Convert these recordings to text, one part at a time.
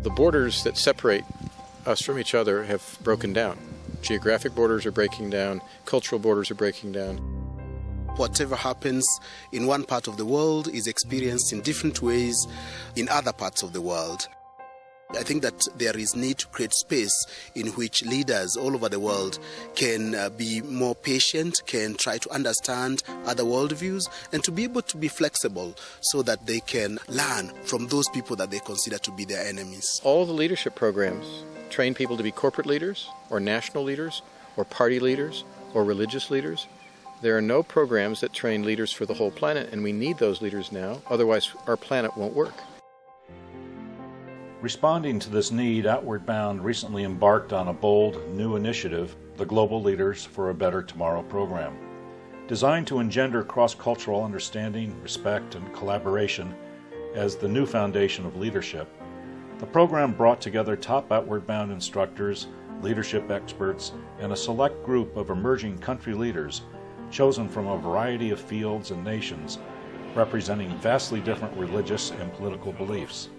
The borders that separate us from each other have broken down. Geographic borders are breaking down, cultural borders are breaking down. Whatever happens in one part of the world is experienced in different ways in other parts of the world. I think that there is need to create space in which leaders all over the world can be more patient, can try to understand other worldviews, and to be able to be flexible so that they can learn from those people that they consider to be their enemies. All the leadership programs train people to be corporate leaders, or national leaders, or party leaders, or religious leaders. There are no programs that train leaders for the whole planet, and we need those leaders now, otherwise our planet won't work. Responding to this need, Outward Bound recently embarked on a bold new initiative, the Global Leaders for a Better Tomorrow program. Designed to engender cross-cultural understanding, respect, and collaboration as the new foundation of leadership, the program brought together top Outward Bound instructors, leadership experts, and a select group of emerging country leaders chosen from a variety of fields and nations, representing vastly different religious and political beliefs.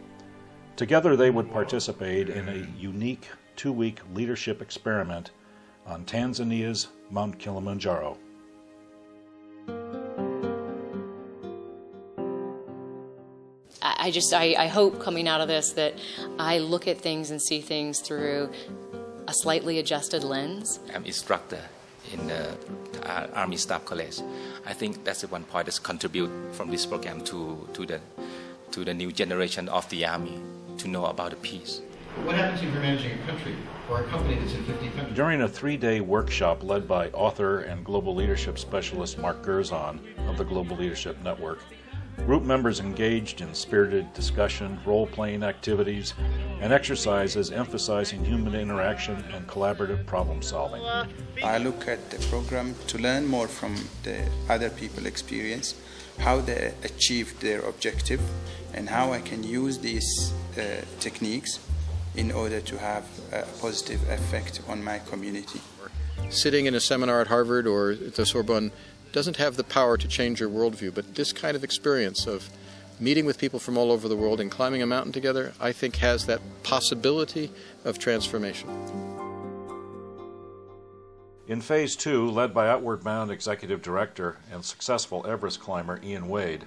Together they would participate in a unique 2-week leadership experiment on Tanzania's Mount Kilimanjaro. I hope coming out of this that I look at things and see things through a slightly adjusted lens. I'm instructor in the Army Staff College. I think that's the one point that's contribute from this program to the new generation of the Army to know about the peace. What happens if you're managing a country or a company that's in 50 countries? During a 3-day workshop led by author and global leadership specialist Mark Gerzon of the Global Leadership Network, group members engaged in spirited discussion, role-playing activities, and exercises emphasizing human interaction and collaborative problem-solving. I look at the program to learn more from the other people's experience, how they achieved their objective, and how I can use these techniques in order to have a positive effect on my community. Sitting in a seminar at Harvard or at the Sorbonne doesn't have the power to change your worldview, but this kind of experience of meeting with people from all over the world and climbing a mountain together, I think has that possibility of transformation. In Phase 2, led by Outward Bound Executive Director and successful Everest climber Ian Wade,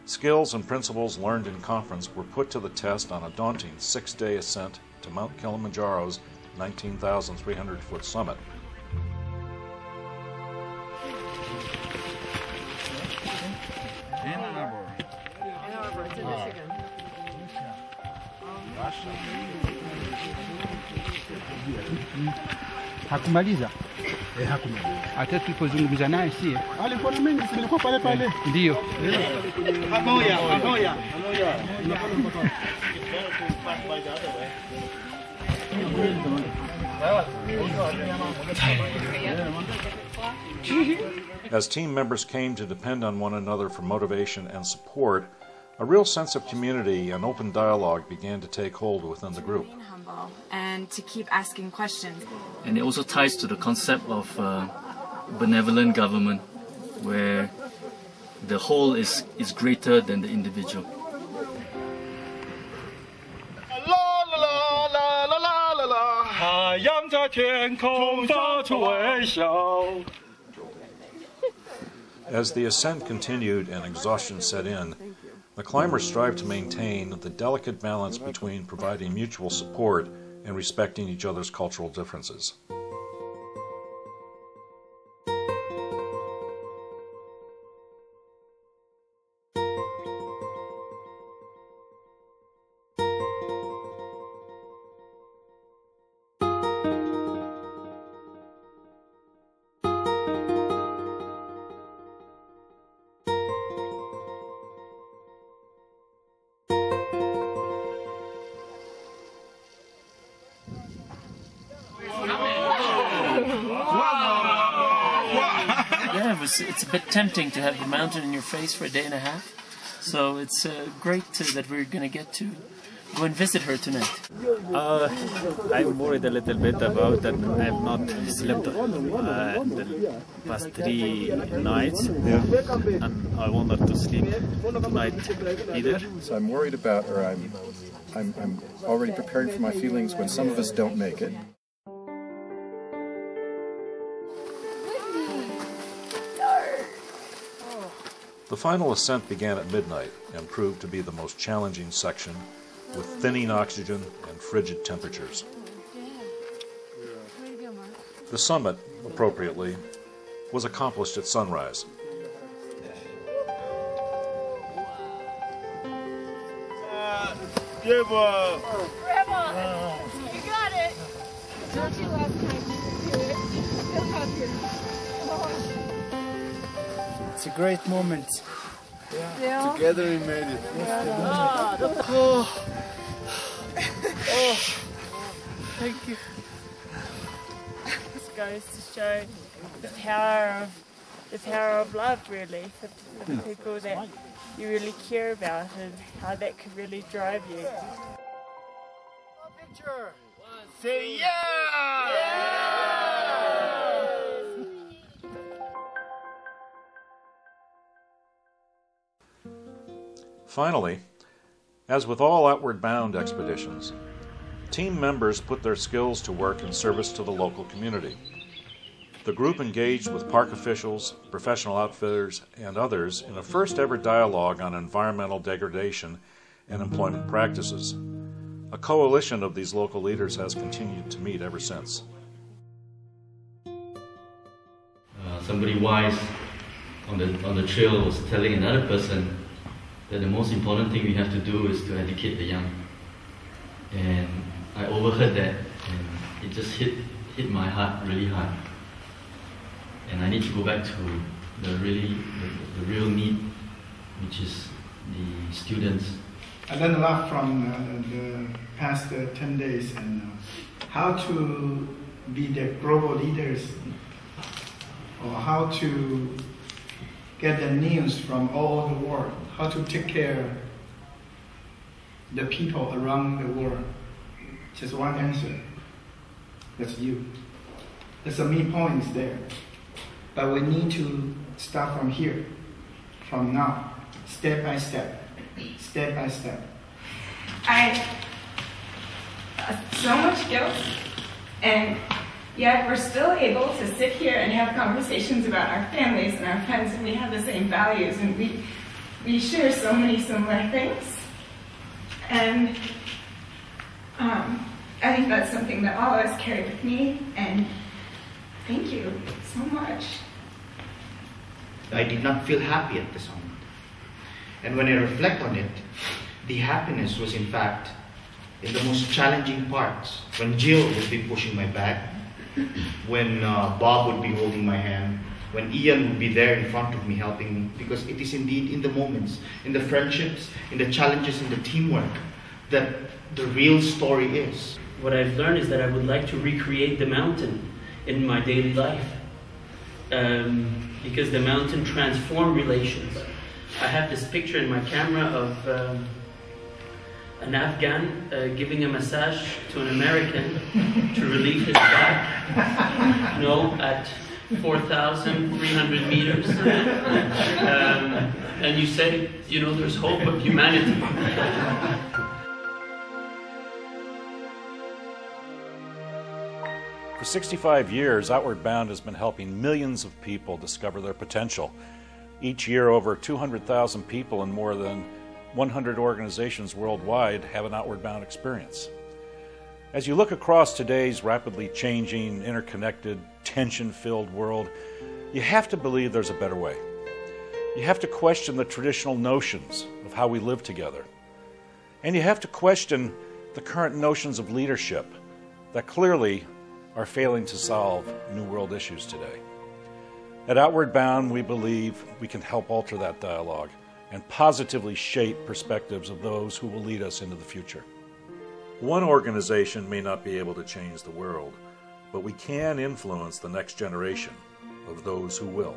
skills and principles learned in conference were put to the test on a daunting 6-day ascent to Mount Kilimanjaro's 19,300-foot summit. Hakumaliza. Hakumaliza. Hata tulipozungumza naye si. Alikuwa na mimi nilikuwa pale pale. Ndio. Pamoja. As team members came to depend on one another for motivation and support, a real sense of community and open dialogue began to take hold within the group. And to keep asking questions. And it also ties to the concept of benevolent government, where the whole is greater than the individual. As the ascent continued and exhaustion set in, the climbers strived to maintain the delicate balance between providing mutual support and respecting each other's cultural differences. Yeah, it's a bit tempting to have the mountain in your face for a day and a half. So it's great that we're going to get to go and visit her tonight. I'm worried a little bit about that I have not slept the past 3 nights, and I wanted to sleep tonight either. So I'm worried about her. I'm I'm already preparing for my feelings when some of us don't make it. The final ascent began at midnight and proved to be the most challenging section, with thinning oxygen and frigid temperatures. The summit, appropriately, was accomplished at sunrise. Grandma, you got it. Don't you love It's a great moment. Yeah. Together we made it. Thank you. This goes to show the power of love, really, for the people that you really care about, and how that could really drive you. Picture. Say yeah! Finally, as with all outward bound expeditions, team members put their skills to work in service to the local community. The group engaged with park officials, professional outfitters, and others in a first ever dialogue on environmental degradation and employment practices. A coalition of these local leaders has continued to meet ever since. Somebody wise on the trail was telling another person that the most important thing we have to do is to educate the young. And I overheard that, and it just hit my heart really hard. And I need to go back to the real need, which is the students. I learned a lot from the past 10 days and how to be the global leaders, or how to get the news from all over the world, how to take care of the people around the world. Just one answer. That's you. There's a main point there. But we need to start from here, from now, step by step, step by step. I so much guilt, and yet we're still able to sit here and have conversations about our families and our friends, and we have the same values, and we share so many similar things. And I think that's something that all of us carry with me, and thank you so much. I did not feel happy at this moment. And when I reflect on it, the happiness was in fact in the most challenging parts. When Jill would be pushing my back, when Bob would be holding my hand, when Ian would be there in front of me helping me, because it is indeed in the moments, in the friendships, in the challenges, in the teamwork, that the real story is. What I've learned is that I would like to recreate the mountain in my daily life, because the mountain transforms relations. I have this picture in my camera of an Afghan giving a massage to an American to relieve his back, at 4,300 meters. And you say, there's hope of humanity. For 65 years, Outward Bound has been helping millions of people discover their potential. Each year, over 200,000 people in more than 100 organizations worldwide have an Outward Bound experience. As you look across today's rapidly changing, interconnected, tension-filled world, you have to believe there's a better way. You have to question the traditional notions of how we live together. And you have to question the current notions of leadership that clearly are failing to solve New World issues today. At Outward Bound, we believe we can help alter that dialogue and positively shape perspectives of those who will lead us into the future. One organization may not be able to change the world, but we can influence the next generation of those who will.